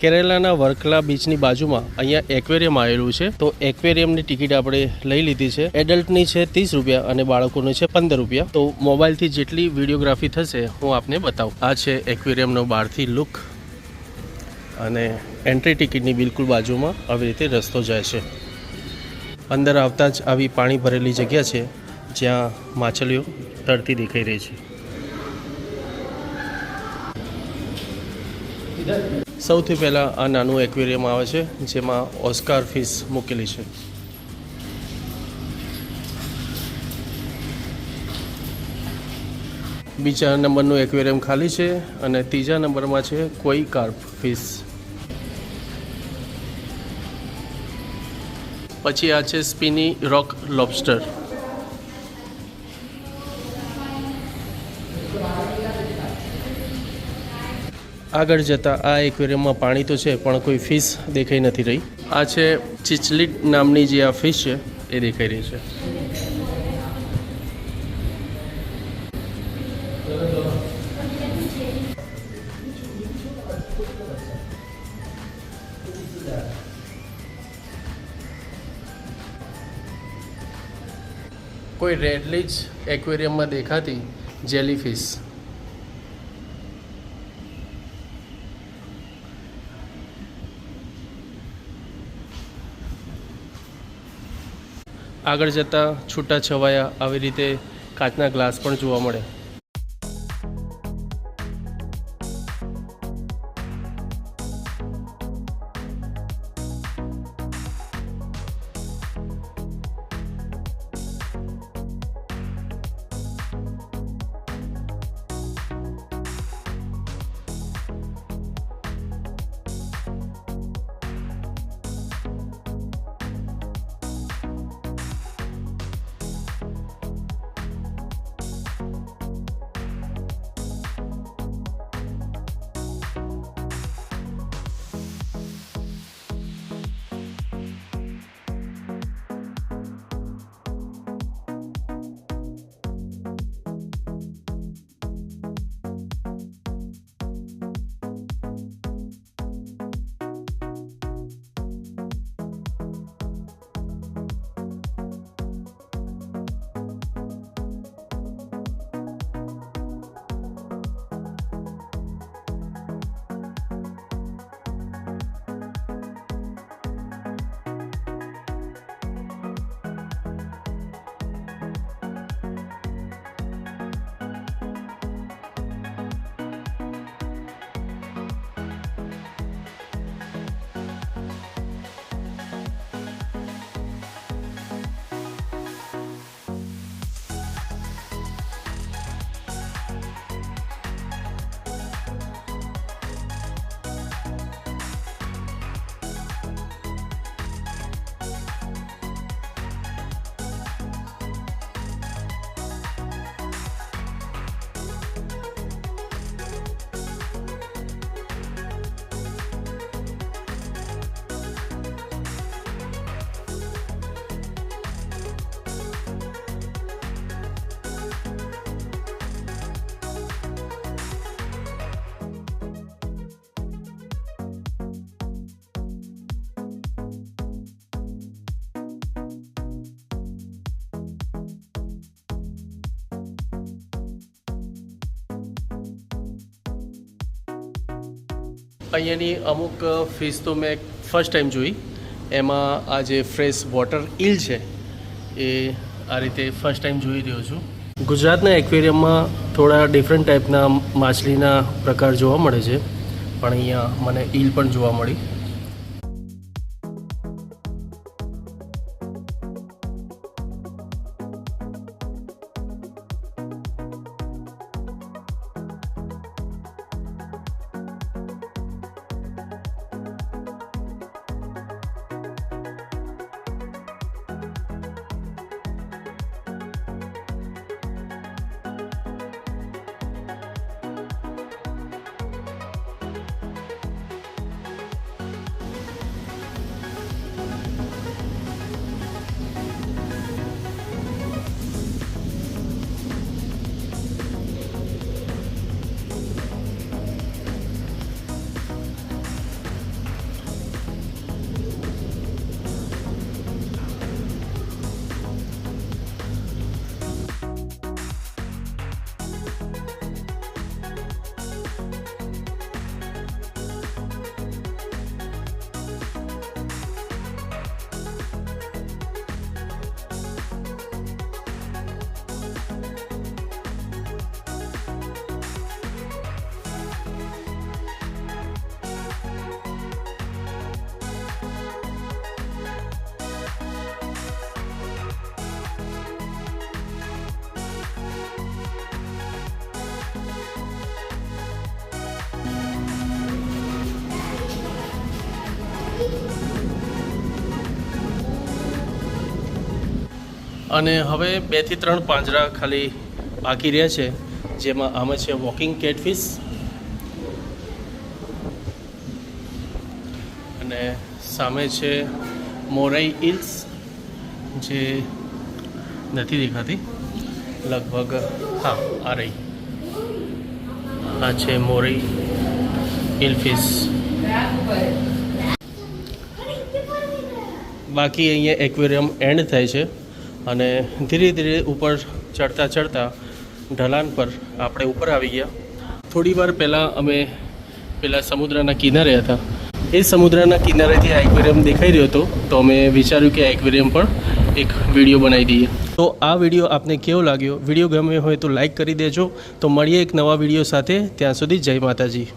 કેરેલાના વર્કલા બીચની બાજુમાં અહીંયા એક્વેરિયમ આવેલું છે, તો એક્વેરિયમની ટિકિટ આપણે લઈ લીધી છે। એડલ્ટની છે 30 રૂપિયા અને બાળકોની છે 15 રૂપિયા। તો મોબાઈલથી જેટલી વિડીયોગ્રાફી થશે હું આપને બતાવું। આ છે એક્વેરિયમનો બહારથી લુક અને એન્ટ્રી ટિકિટની બિલકુલ બાજુમાં આવી રીતે રસ્તો જાય છે। અંદર આવતા જ આવી પાણી ભરેલી જગ્યા છે જ્યાં માછલીઓ તરતી દેખાઈ રહી છે। સૌથી પહેલાં આ નાનું એક્વેરિયમ આવે છે જેમાં ઓસ્કાર ફિશ મૂકેલી છે। બીજા નંબરનું એક્વેરિયમ ખાલી છે અને ત્રીજા નંબરમાં છે કોઈ કાર્પ ફિશ। પછી આ છે સ્પિની રોક લોબસ્ટર। આગળ જતાં આ એક્વેરિયમમાં પાણી તો છે પણ કોઈ ફિશ દેખાઈ નથી રહી। આ છે ચિચલિડ નામની જે આ ફિશ છે એ દેખાઈ રહી છે। કોઈ રેડલીચ એક્વેરિયમમાં દેખાતી જેલી ફિશ। આગળ જતાં છૂટા છવાયા આવી રીતે કાચના ગ્લાસ પણ જોવા મળે। અહીંયાની અમુક ફિશ તો મેં ફર્સ્ટ ટાઈમ જોઈ। એમાં આ જે ફ્રેશ વોટર ઈલ છે એ આ રીતે ફર્સ્ટ ટાઈમ જોઈ રહ્યો છું। ગુજરાતના એક્વેરિયમમાં થોડા ડિફરન્ટ ટાઈપના માછલીના પ્રકાર જોવા મળે છે, પણ અહીંયા મને ઈલ પણ જોવા મળી। અને હવે 2 થી 3 પાંજરા ખાલી બાકી રહ્યા છે, જેમાં આમાં છે વોકિંગ કેટફિશ અને સામે છે મોરાઈ ઈલ્સ, જે નથી દેખાતી લગભગ, હા આ રહી, આ છે મોરાઈ ઈલ ફિશ. બાકી અહીંયા એક્વેરિયમ એન્ડ થાય છે અને ધીરે ધીરે ઉપર ચડતા ઢલાન પર આપણે ઉપર આવી ગયા. થોડી વાર પહેલાં અમે પેલા સમુદ્રના કિનારે હતા. એ સમુદ્રના કિનારેથી આ એક્વેરિયમ દેખાઈ રહ્યો હતો, તો અમે વિચાર્યું કે આ એક્વેરિયમ પણ એક વિડીયો બનાવી દઈએ. તો આ વિડીયો આપને કેવો લાગ્યો? વિડીયો ગમ્યો હોય તો લાઈક કરી દેજો. તો મળીએ એક નવા વિડીયો સાથે. ત્યાં સુધી જય માતાજી.